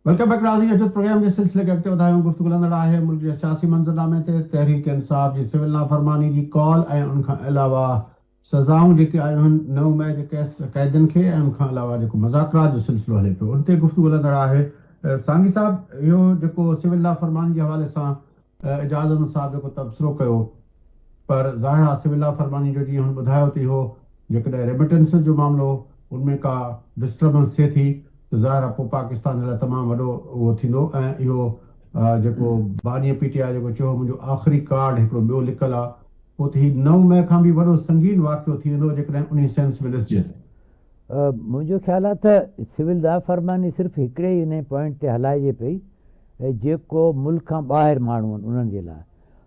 Welcome back नाज़रीन। अजो programme जे सिलसिले खे अॻिते वधायूं। गुफ़्तगू हलंदड़ आहे मुल्क जे सियासी मंज़रनामे ते तहरीक इंसाफ़ जी सिविल नाफ़रमानी जी कॉल ऐं उन खां अलावा सज़ाऊं जेके आयूं आहिनि 9 मई जे क़ैदियुनि खे, ऐं उन खां अलावा जेको मुज़ाकरात जो सिलसिलो हले पियो उन ते गुफ़्तगू हलंदड़ आहे। सांगी साहब, इहो जेको सिविल नाफ़रमानी जे हवाले सां एजाज़ अहमद साहब जेको तबसरो कयो, पर ज़ाहिर आहे सिविल लाफरमानी जो जीअं हुन ॿुधायो थी हो, जेकॾहिं रेमिटेंसिस जो मामिलो उनमें का डिस्टर्बेंस थिए थी त ज़ाहिर आहे पोइ पाकिस्तान जे लाइ तमामु वॾो उहो थींदो। ऐं इहो जेको बानीअ पीटीआई जेको चयो मुंहिंजो आख़िरी कार्ड हिकिड़ो ॿियो लिखियलु आहे, पोइ त हीउ 9 मई खां बि वॾो संगीन वाक़ियो थी वेंदो जेकॾहिं उन सेंस में ॾिसिजे त। मुंहिंजो ख़्यालु आहे त सिविल नाफ़रमानी सिर्फ़ु हिकिड़े ई इन पॉइंट ते हलाइजे पई, जेको मुल्क खां ॿाहिरि माण्हू आहिनि उन्हनि जे लाइ।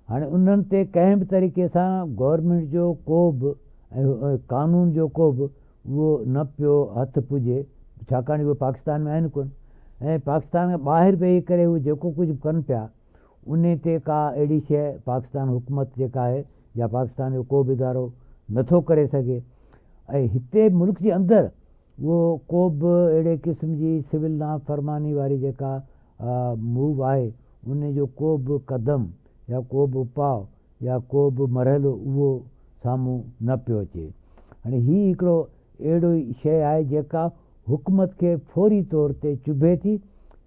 हाणे उन्हनि ते कंहिं बि तरीक़े सां गवर्नमेंट जो को बि कानून जो को बि उहो न पियो हथु पुॼे, छाकाणि उहे पाकिस्तान में आहिनि कोन। ऐं पाकिस्तान खां ॿाहिरि वेही करे उहे जेको कुझु कनि पिया उन ते का अहिड़ी शइ पाकिस्तान हुकूमत जेका आहे या पाकिस्तान जो को बि इदारो नथो करे सघे। ऐं हिते मुल्क जे अंदरि उहो को बि अहिड़े क़िस्म जी सिविल नाफ़रमानी वारी जेका मूव आहे उन जो को बि क़दम या को बि उपाउ या को बि मरहलो उहो साम्हूं न पियो अचे। हाणे हीउ हिकिड़ो अहिड़ो ई शइ आहे जेका हुकूमत खे फौरी तौर ते चुभे थी,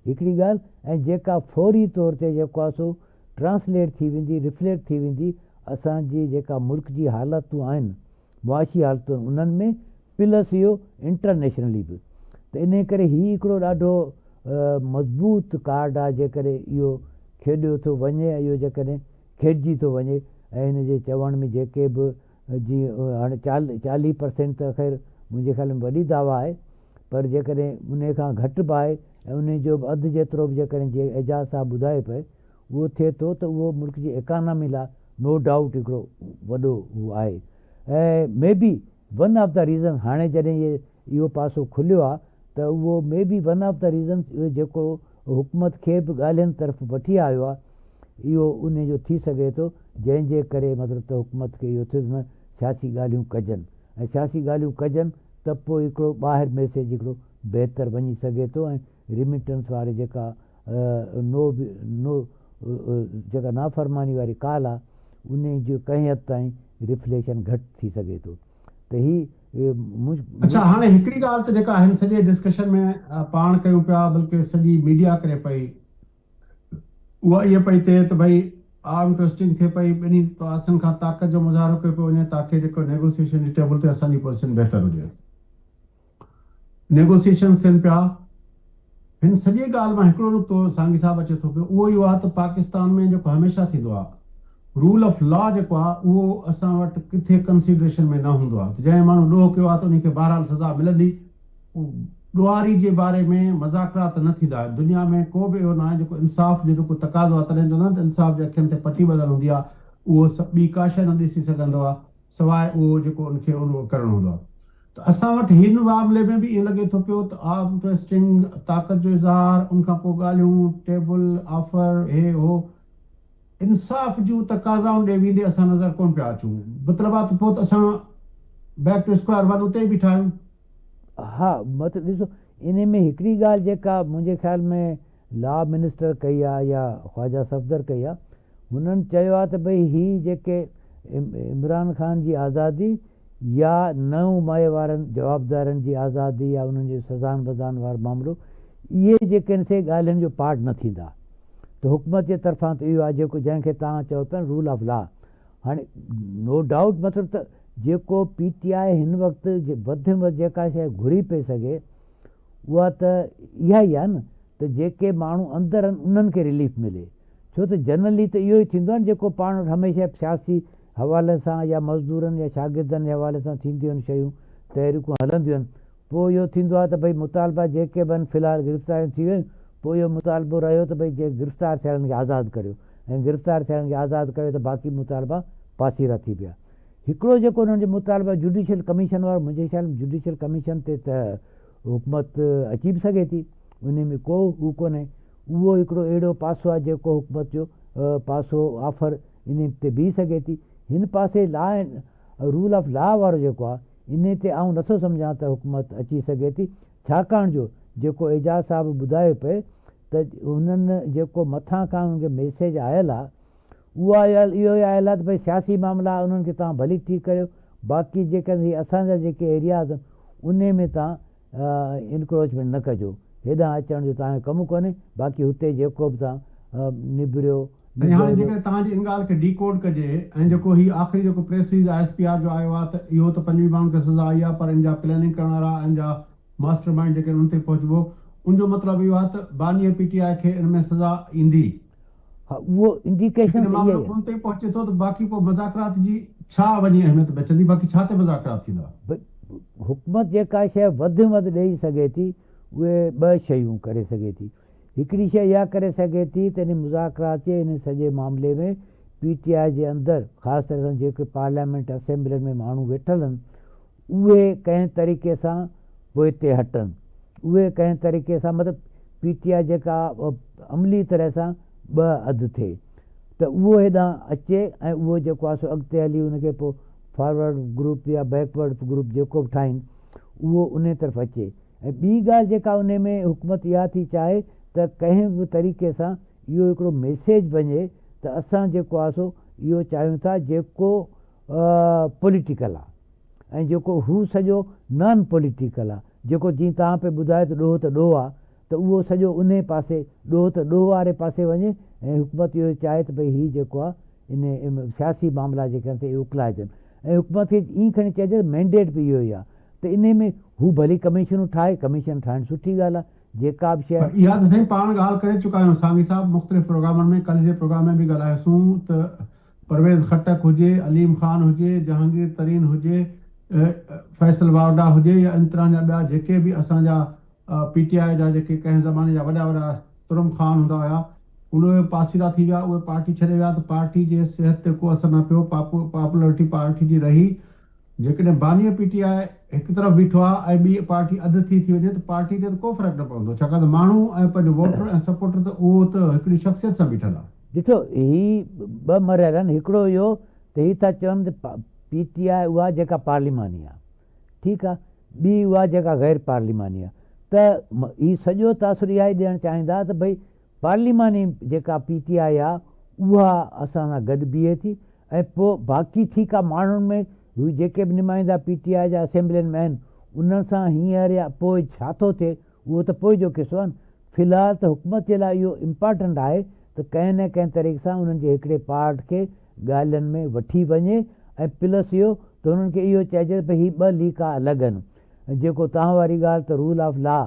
हिकिड़ी ॻाल्हि, ऐं जेका फौरी तौर ते जेको आहे सो ट्रांसलेट थी वेंदी, रिफ्लेक्ट थी वेंदी असांजी जेका मुल्क जी हालतूं आहिनि, मुआशी हालतूं आहिनि उन्हनि में, प्लस इहो इंटरनेशनली बि। त इन करे हीउ हिकिड़ो ॾाढो मज़बूत कार्ड आहे जेकॾहिं इहो खेॾियो थो वञे, ऐं इहो जेकॾहिं खेॾिजी थो वञे। ऐं हिन जे चवण में जेके बि जीअं हाणे 40% त ख़ैर मुंहिंजे ख़्याल में वॾी दावा आहे, पर जेकॾहिं उन खां घटि बि आहे ऐं उन जो बि अधु जेतिरो बि जेकॾहिं जीअं एजाज़ साहब ॿुधाए पिए उहो थिए थो त उहो मुल्क जी इकानमी लाइ नो डाउट हिकिड़ो वॾो उहो आहे। ऐं may be one of the reason हाणे जॾहिं इहो पासो खुलियो आहे त उहो may be one of the reasons जेको हुकूमत खे बि ॻाल्हियुनि तरफ़ वठी आयो आहे, इहो उन जो थी सघे थो जंहिंजे करे मतिलबु त हुकूमत खे इहो थिए न सियासी ॻाल्हियूं कजनि, ऐं सियासी ॻाल्हियूं कजनि त पोइ हिकिड़ो ॿाहिरि मैसेज हिकिड़ो बहितर वञी सघे थो। ऐं रिमिटेंस वारे जेका जेका नाफ़रमानी वारी काल आहे उन जो कंहिं हद ताईं रिफ्लेक्शन घटि थी सघे थो। त अच्छा, हाणे हिकिड़ी ॻाल्हि त जेका हिन सॼे डिस्कशन में पाण कयूं पिया, बल्कि सॼी मीडिया करे पई, उहा इहा पई थिए त भई आर्म ट्विस्टिंग थिए पई, ॿिन्ही पासनि खां ताक़त जो मुज़ाहिरो कयो पियो वञे ताकी जेको नेगोसिएशन जी टेबल ते असांजी पोज़ीशन बहितर हुजे, नेगोसिएशन थियनि पिया। हिन सॼी ॻाल्हि मां हिकिड़ो नुक़्तो सांगी साहब अचे थो पियो, उहो इहो आहे त पाकिस्तान में जेको हमेशह थींदो आहे, रूल ऑफ लॉ जेको आहे उहो असां वटि किथे कंसिडरेशन में न हूंदो आहे। त जंहिं माण्हू ॾोह कयो आहे त उनखे बहरहाल सज़ा मिलंदी। ॾोहारी जे बारे में मज़ाकरात न थींदा। दुनिया में को बि अहिड़ो न आहे जेको इंसाफ़ जो जेको तक़ाज़ो आहे, तॾहिं चवंदा आहिनि त इंसाफ़ जे अखियुनि ते पटी ॿधल हूंदी आहे, उहो ॿी का शइ न ॾिसी सघंदो आहे सवाइ उहो जेको उनखे उहो करिणो हूंदो आहे। त असां वटि हिन मामले में बि ईअं लॻे थो पियो त आर्म ट्विस्टिंग, ताक़त जो इज़हार, उनखां पोइ ॻाल्हियूं टेबल ऑफर, हे हो, इंसाफ़ जूं तक़ाज़ाऊं ॾे वेंदे असां नज़र कोन पिया अचूं। मतिलबु आहे त पोइ त असां बैक टू स्क्वायर वन उते ई बीठा आहियूं। हा, मतिलबु ॾिसो, इन में हिकिड़ी ॻाल्हि जेका मुंहिंजे ख़्याल में लॉ मिनिस्टर कई आहे या ख्वाजा सफ़दर कई आहे, हुननि चयो आहे त भई हीअ जेके इमरान ख़ान जी आज़ादी या 9 मई वारनि जवाबदारनि जी आज़ादी या उन्हनि जी सज़ान बज़ान वारो मामिलो, इहे जेके आहिनि से ॻाल्हियुनि जो पार्ट न थींदा। त हुकूमत जे तरफ़ां त इहो आहे जेको जंहिंखे तव्हां चओ पिया रूल ऑफ लॉ। हाणे नो डाउट मतिलबु त जेको PTI हिन वक़्तु वधि में वधि जेका शइ घुरी पई सघे उहा त इहा ई आहे न, त जेके माण्हू अंदरि आहिनि उन्हनि खे रिलीफ मिले। छो त जनरली त इहो ई थींदो आहे न जेको पाण वटि हमेशह सियासी हवाले सां या मज़दूरनि या शागिर्दनि जे हवाले सां थींदियूं आहिनि शयूं, तहरीकूं हलंदियूं आहिनि, पोइ इहो थींदो आहे त भई मुतालबा जेके बि आहिनि फ़िलहालु गिरफ़्तारियूं थी वियूं, पोइ इहो मुतालबो रहियो त भई जे गिरफ़्तार थियणनि खे आज़ादु करियो, ऐं गिरफ़्तार थियण खे आज़ादु कयो त बाक़ी मुतालबा पासीरा थी पिया। हिकिड़ो जेको उन्हनि जो मुतालबा जुडिशल कमीशन वारो, मुंहिंजे ख़्याल में जुडिशल कमीशन ते त हुकूमत अची बि सघे थी, उन में को हू कोन्हे। उहो हिकिड़ो अहिड़ो पासो आहे जेको हुकूमत जो पासो ऑफर इन ते बीह सघे थी। हिन पासे law and rule of law वारो जेको आहे इन ते आउं नथो सम्झां त हुकूमत अची सघे थी, छाकाणि जो जेको एजाज़ साहिबु ॿुधायो पिए त उन्हनि जेको मथां खां उन्हनि खे मैसेज आयल आहे उहा इहो ई आयल आहे त भई सियासी मामला उन्हनि खे तव्हां भली ठीकु करियो, बाक़ी जेके असांजा जेके एरियाज़ उन में तव्हां इंक्रोचमेंट न कजो, हेॾां अचण जो तव्हांजो कमु कोन्हे, बाक़ी हुते जेको बि तव्हां निबिरियो। हाणे जेकॾहिं तव्हांजी इन ॻाल्हि खे डीकोड कजे ऐं जेको ही आख़िरी जेको प्रेस रिलीज़ ISPR जो आयो आहे त इहो त 5 माण्हुनि खे सज़ा आई आहे, पर इन जा प्लानिंग करण वारा ऐं जा मास्टर माइंड जेके उन ते पहुचबो, उनजो मतिलबु इहो आहे त बानी PTI खे इन में सज़ा ईंदी। हा, उहो इंडिकेशन मामलो उन ते पहुचे थो त बाक़ी पोइ मुज़ाकरात जी छा वञी अहमियत बचंदी, बाक़ी छा ते मुज़ाकरात थींदा? हुकूमत जेका शइ वधि में वधि ॾेई सघे थी उहे 2 शयूं करे सघे थी। हिकिड़ी शइ इहा करे सघे थी त इन मुज़ाकरात जे इन सॼे मामले में PTI जे अंदरि ख़ासि तरह सां जेके पार्लियामेंट असेंबलियुनि में माण्हू वेठल आहिनि उहे कंहिं तरीक़े सां पोइ ते हटनि, उहे कंहिं तरीक़े सां मतिलबु PTI जेका अमली तरह सां 2 अधु थिए त उहो हेॾां अचे ऐं उहो जेको आहे सो अॻिते हली उनखे पोइ फॉरवर्ड ग्रुप या बैकवर्ड ग्रुप जेको बि ठाहिनि उहो उन तरफ़ अचे। ऐं ॿी ॻाल्हि जेका उन में हुकूमत इहा थी चाहे त कंहिं बि तरीक़े सां इहो हिकिड़ो मैसेज वञे त असां जेको आहे सो इहो चाहियूं था जेको पॉलिटिकल आहे ऐं जेको हू सॼो नॉन पॉलिटिकल आहे, जेको जीअं तव्हां पे ॿुधायो त ॾोह त ॾोह आहे त उहो सॼो उन पासे ॾोह त ॾोह वारे पासे वञे ऐं हुकूमत इहो चाहे त भई हीउ जेको आहे इन सियासी मामला जेके आहिनि इहे उकलाइजनि ऐं हुकूमत खे ईअं खणी चइजे मैंडेट बि इहो ई आहे त इन में हू भली कमीशनूं ठाहे, कमीशन ठाहिणु सुठी ॻाल्हि आहे, जेका बि शइ इहा त साईं पाण ॻाल्हि करे चुका आहियूं सांगी साहब मुख़्तलिफ़ प्रोग्रामनि में, कल जे प्रोग्राम में बि ॻाल्हायोसीं त परवेज़ खटक हुजे, अलीम ख़ान हुजे, जहांगीर तरीन हुजे, फैसल वावडा हुजे या इन तरह जा ॿिया जेके बि असांजा PTI जा जेके कंहिं ज़माने जा वॾा वॾा तुरम ख़ान हूंदा हुआ उहे पासीरा थी विया, उहे पार्टी छॾे विया त पार्टी जे सिहत ते को असरु न पियो, पॉपुलरिटी पार्टी जी रही। जेकॾहिं बानी PTI हिकु तरफ़ बीठो आहे ऐं ॿी पार्टी अधु थी वञे त पार्टी ते त को फ़र्क़ु न पवंदो, छाकाणि त माण्हू ऐं पंहिंजो वोटर ऐं सपोर्टर त उहो त हिकिड़ी शख़्सियत सां बीठल आहे। ॾिठो ही 2 मरियल आहिनि, हिकिड़ो इहो त हीअ था चवनि त PTI उहा जेका पार्लिमानी आहे, ठीकु आहे, ॿी उहा जेका गैर पार्लिमानी आहे, त हीउ सॼो तासुर इहा ई ॾियणु चाहींदा त भई पार्लिमानी जेका PTI आहे उहा असां सां गॾु बीहे थी ऐं पोइ बाक़ी ठीकु आहे माण्हुनि में हू जेके बि नुमाइंदा PTI जा असेंबलियुनि में आहिनि उन सां हींअर या पोइ छा थो थिए उहो त पोइ जो किसो आहे। फ़िलहालु त हुकूमत जे लाइ इहो इम्पॉर्टेंट आहे त कंहिं न कंहिं तरीक़े सां उन्हनि जे हिकिड़े पार्ट खे ॻाल्हियुनि में वठी वञे ऐं प्लस इहो त उन्हनि खे इहो चइजे भई हीअ 2 लीका अलॻि आहिनि ऐं जेको तव्हां वारी ॻाल्हि त रूल ऑफ लॉ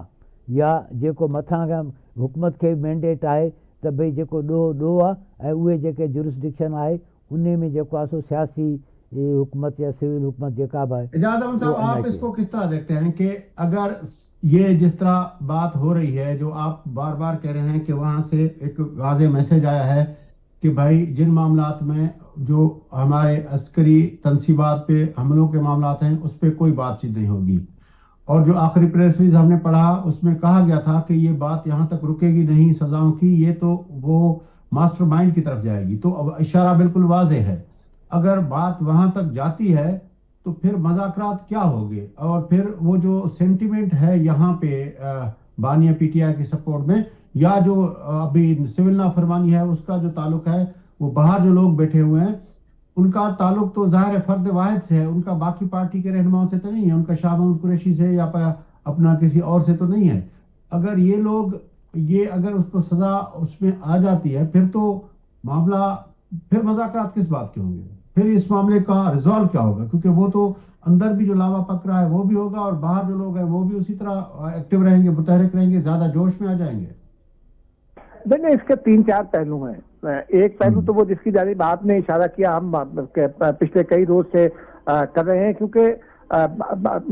या जेको मथां खां हुकूमत खे मैंडेट आहे त भई जेको ॾोह आहे ऐं उहे जेके जुरिसडिक्शन आहे उन में जेको आहे सो सियासी हुकूमत या सिविल हुकूमत जेका भी है। एजाज अहमद साहब, आप इसको किस तरह देखते हैं कि अगर ये जिस तरह बात हो रही है, जो आप बार बार कह रहे हैं कि वहाँ से एक वाज़ेह मैसेज आया है कि भाई जिन मामलात में जो हमारे अस्करी तनसीबात पे हमलों के मामलात हैं उस पर कोई बातचीत नहीं होगी, और जो आखिरी प्रेस रिलीज हमने पढ़ा उसमें कहा गया था कि ये बात यहाँ तक रुकेगी नहीं सजाओं की, ये तो वो मास्टरमाइंड की तरफ जाएगी। तो अब इशारा बिल्कुल वाज़ेह है, अगर बात वहां तक जाती है तो फिर मज़ाकरात क्या होंगे, और फिर वो जो सेंटिमेंट है यहाँ पे बानिया PTI की सपोर्ट में, या जो अभी सिविल नाफरमानी है उसका जो ताल्लुक है वो बाहर जो लोग बैठे हुए हैं उनका ताल्लुक तो ज़ाहिर है फर्द वाहिद से है, उनका बाकी पार्टी के रहनुमाओं से तो नहीं है, उनका शाह महमूद कुरैशी से या अपना किसी और से तो नहीं है। अगर ये लोग अगर उसको सजा उसमें आ जाती है फिर तो मामला, फिर मज़ाकरात किस बात के होंगे, फिर इस मामले का रिजॉल्व क्या होगा, क्योंकि वो तो अंदर भी जो लावा पक रहा है वो भी होगा और बाहर जो लोग हैं वो भी उसी तरह एक्टिव रहेंगे, मुतहरिक रहेंगे, ज्यादा जोश में आ जाएंगे। देखिए इसके 3-4 पहलू हैं। एक पहलू तो वो जिसकी जानी आपने इशारा किया, हम पिछले कई रोज से कर रहे हैं, क्योंकि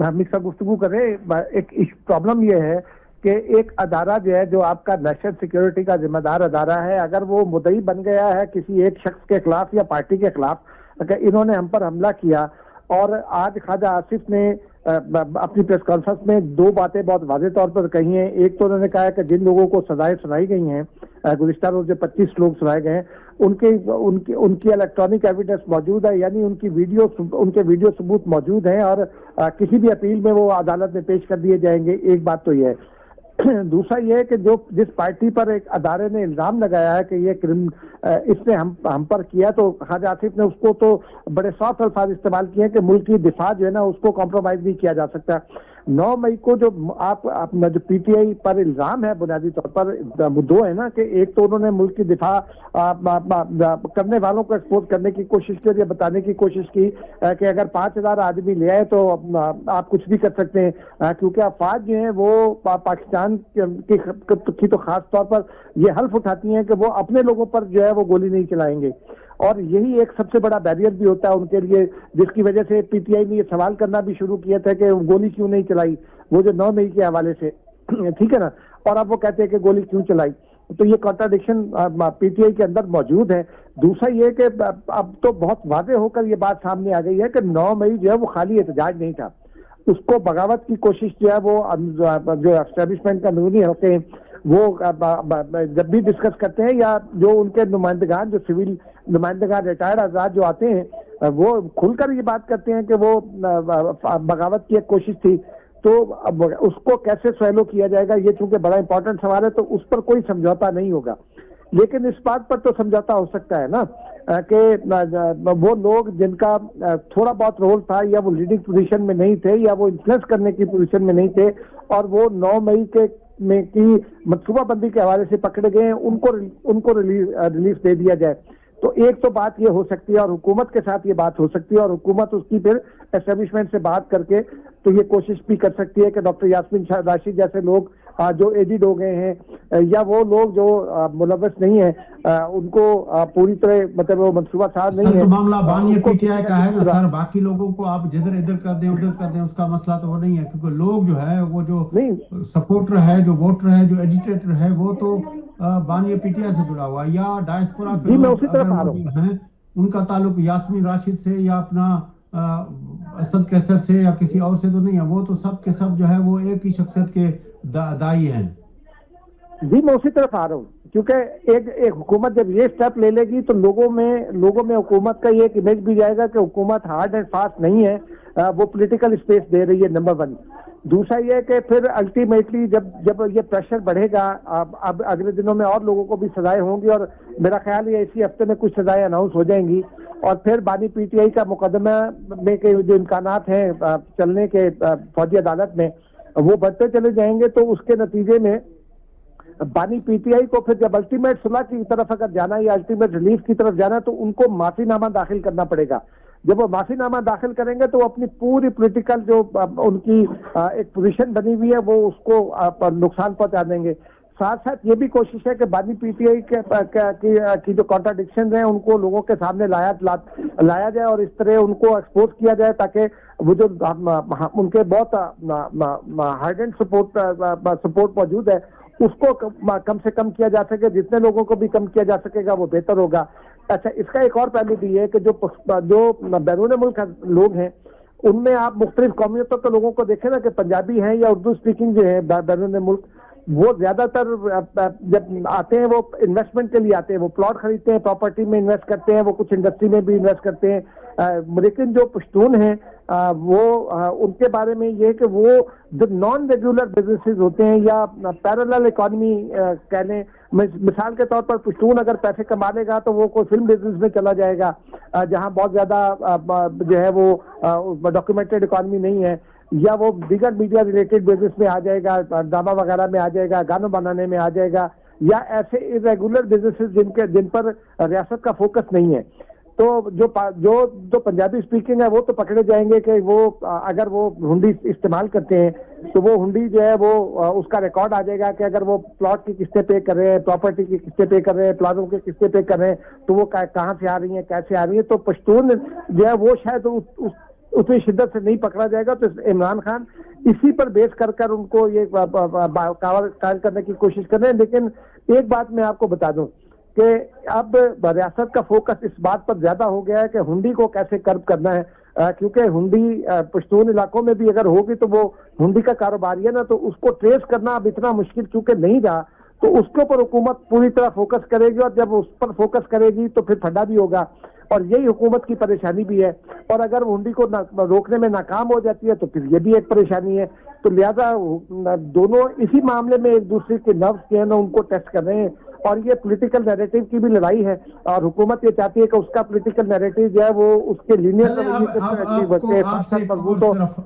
हम इसका गुफ्तगू कर रहे हैं। एक प्रॉब्लम ये है कि एक अदारा जो है, जो आपका नेशनल सिक्योरिटी का जिम्मेदार अदारा है, अगर वो मुद्दई बन गया है किसी एक शख्स के खिलाफ या पार्टी के खिलाफ, अगर इन्होंने हम पर हमला किया, और आज ख्वाजा आसिफ ने अपनी प्रेस कॉन्फ्रेंस में 2 बातें बहुत वाज़ेह तौर पर कही हैं। एक तो उन्होंने कहा है कि जिन लोगों को सजाएं सुनाई गई हैं, गुज़िश्ता रोज जो 25 लोग सुनाए गए हैं, उनकी इलेक्ट्रॉनिक एविडेंस मौजूद है, यानी उनके वीडियो सबूत मौजूद हैं और किसी भी अपील में वो अदालत में पेश कर दिए जाएंगे। एक बात तो ये है। दूसरा ये है कि जो जिस पार्टी पर एक अदारे ने इल्जाम लगाया है कि ये इसने हम पर किया, तो ख्वाजा आसिफ ने उसको तो बड़े सॉफ्ट अल्फाज इस्तेमाल किए हैं कि मुल्क की दिफा जो है ना उसको कॉम्प्रोमाइज नहीं किया जा सकता। 9 मई को जो जो पीटीआई पर इल्जाम है बुनियादी तौर पर दो है ना, कि एक तो उन्होंने मुल्क की दिफा करने वालों को एक्सपोज करने की कोशिश की और ये बताने की कोशिश की कि अगर 5000 आदमी ले आए तो आप कुछ भी कर सकते हैं, क्योंकि अफवाज जो है वो पाकिस्तान की तो खास तौर पर ये हल्फ उठाती हैं कि वो अपने लोगों पर जो है वो गोली नहीं चलाएंगे, और यही एक सबसे बड़ा बैरियर भी होता है उनके लिए, जिसकी वजह से पीटीआई ने ये सवाल करना भी शुरू किया था कि गोली क्यों नहीं चलाई, वो जो 9 मई के हवाले से, ठीक है ना, और अब वो कहते हैं कि गोली क्यों चलाई। तो ये कॉन्ट्राडिक्शन पीटीआई के अंदर मौजूद है। दूसरा ये कि अब तो बहुत वाज़ेह होकर ये बात सामने आ गई है कि 9 मई जो है वो खाली एहतजाज नहीं था, उसको बगावत की कोशिश जो है वो जो एस्टेब्लिशमेंट का नूनी होते हैं वो जब भी डिस्कस करते हैं, या जो उनके नुमाइंदगान जो सिविल नुमाइंदगान रिटायर्ड आजाद जो आते हैं वो खुलकर ये बात करते हैं कि वो बगावत की एक कोशिश थी, तो अब उसको कैसे सॉलो किया जाएगा, ये चूंकि बड़ा इंपॉर्टेंट सवाल है, तो उस पर कोई समझौता नहीं होगा। लेकिन इस बात पर तो समझौता हो सकता है ना कि वो लोग जिनका थोड़ा बहुत रोल था, या वो लीडिंग पोजीशन में नहीं थे, या वो इन्फ्लुएंस करने की पोजीशन में नहीं थे, और वो 9 मई की मनसूबाबंदी के हवाले से पकड़े गए हैं, उनको रिलीफ दे दिया जाए। तो एक तो बात ये हो सकती है, और हुकूमत के साथ ये बात हो सकती है, और हुकूमत उसकी फिर एस्टेब्लिशमेंट से बात करके तो ये कोशिश भी कर सकती है कि डॉक्टर यास्मीन राशिद जैसे लोग जो एडिड हो गए हैं, या वो लोग जो मुलव्वस नहीं है, उनको पूरी तरह मतलब वो मंसूबा साज नहीं है। तो मामला बानी पीटीआई का है ना सर, बाकी लोगों को आप जिधर इधर कर दें उधर कर दें, उसका मसला तो वो नहीं है, क्योंकि लोग जो है वो जो सपोर्टर है, जो वोटर है, जो एजिटेटर है, वो तो बानी पीटीआई से जुड़ा हुआ, या डायस्पोरा के लोग अगर हैं उनका ताल्लुक यास्मीन राशिद से या अपना असद कैसर से या किसी और से तो नहीं है, वो तो सब के सब जो है वो एक ही शख्सियत के दाई हैं। जी मैं उसी तरफ आ रहा हूँ, क्योंकि एक हुकूमत जब ये स्टेप ले लेगी तो लोगों में हुकूमत का ये एक इमेज भी जाएगा कि हुकूमत हार्ड एंड फास्ट नहीं है, वो पॉलिटिकल स्पेस दे रही है, नंबर 1। दूसरा ये है कि फिर अल्टीमेटली जब ये प्रेशर बढ़ेगा, अब अगले दिनों में और लोगों को भी सजाएं होंगी, और मेरा ख्याल है इसी हफ्ते में कुछ सजाएं अनाउंस हो जाएंगी, और फिर बानी पीटीआई का मुकदमा में के जो इम्कानात हैं चलने के फौजी अदालत में, वो बढ़ते चले जाएंगे। तो उसके नतीजे में बानी पीटीआई को फिर जब अल्टीमेट सुलह की तरफ अगर जाना है या अल्टीमेट रिलीफ की तरफ जाना है, तो उनको माफीनामा दाखिल करना पड़ेगा। जब वो माफीनामा दाखिल करेंगे तो अपनी पूरी पॉलिटिकल जो उनकी एक पोजीशन बनी हुई है वो उसको नुकसान पहुंचा देंगे। साथ साथ ये भी कोशिश है कि बानी पीटीआई की जो कॉन्ट्राडिक्शन हैं उनको लोगों के सामने लाया जाए, और इस तरह उनको एक्सपोज किया जाए, ताकि वो जो उनके बहुत हार्ड एंड सपोर्ट मौजूद है उसको कम से कम किया जा सके। जितने लोगों को भी कम किया जा सकेगा वो बेहतर होगा। अच्छा, इसका एक और पहलू भी है कि जो बैरून मुल्क लोग हैं उनमें आप मुख्तलिफ कौमियतों के लोगों को देखें ना, कि पंजाबी हैं या उर्दू स्पीकिंग जो है बैरून मुल्क, वो ज्यादातर जब आते हैं वो इन्वेस्टमेंट के लिए आते हैं, वो प्लॉट खरीदते हैं, प्रॉपर्टी में इन्वेस्ट करते हैं, वो कुछ इंडस्ट्री में भी इन्वेस्ट करते हैं। लेकिन जो पश्तून हैं वो उनके बारे में ये कि वो जो नॉन रेगुलर बिजनेसेस होते हैं या पैरेलल इकोनॉमी कह लें, मिसाल के तौर पर पश्तून अगर पैसे कमा लेगा तो वो कोई फिल्म बिजनेस में चला जाएगा जहां बहुत ज्यादा जो है वो डॉक्यूमेंटेड इकोनॉमी नहीं है, या वो बिगर मीडिया रिलेटेड बिजनेस में आ जाएगा, ड्रामा वगैरह में आ जाएगा, गानों बनाने में आ जाएगा, या ऐसे इरेगुलर बिजनेसेस जिन पर रियासत का फोकस नहीं है। तो जो पंजाबी स्पीकिंग है वो तो पकड़े जाएंगे कि वो अगर वो हुंडी इस्तेमाल करते हैं तो वो हुंडी जो है वो उसका रिकॉर्ड आ जाएगा कि अगर वो प्लॉट की किस्तें पे कर रहे हैं, प्रॉपर्टी की किस्तें पे कर रहे हैं, प्लाजों की किस्तें पे कर रहे हैं, तो वो कहाँ से आ रही हैं, कैसे आ रही है। तो पश्तून जो है वो शायद उतनी शिद्दत से नहीं पकड़ा जाएगा। तो इमरान खान इसी पर बेस कर उनको ये कायल करने की कोशिश कर रहे हैं। लेकिन एक बात मैं आपको बता दूं कि अब रियासत का फोकस इस बात पर ज्यादा हो गया है कि हुंडी को कैसे कर्ब करना है, क्योंकि हुंडी पश्तून इलाकों में भी अगर होगी तो वो हुंडी का कारोबार है ना, तो उसको ट्रेस करना अब इतना मुश्किल चूंकि नहीं रहा, तो उसके ऊपर हुकूमत पूरी तरह फोकस करेगी, और जब उस पर फोकस करेगी तो फिर फंडा भी होगा, और यही हुकूमत की परेशानी भी है। और अगर हुंडी को रोकने में नाकाम हो जाती है तो फिर ये भी एक परेशानी है। तो लिहाजा दोनों इसी मामले में एक दूसरे के नर्व्स जो है ना उनको टेस्ट कर रहे हैं, और ये पॉलिटिकल नैरेटिव की भी लड़ाई है, और हुकूमत ये चाहती है कि उसका पॉलिटिकल नैरेटिव जो है वो उसके लीनियर चले, अब आपसे एक और तरफ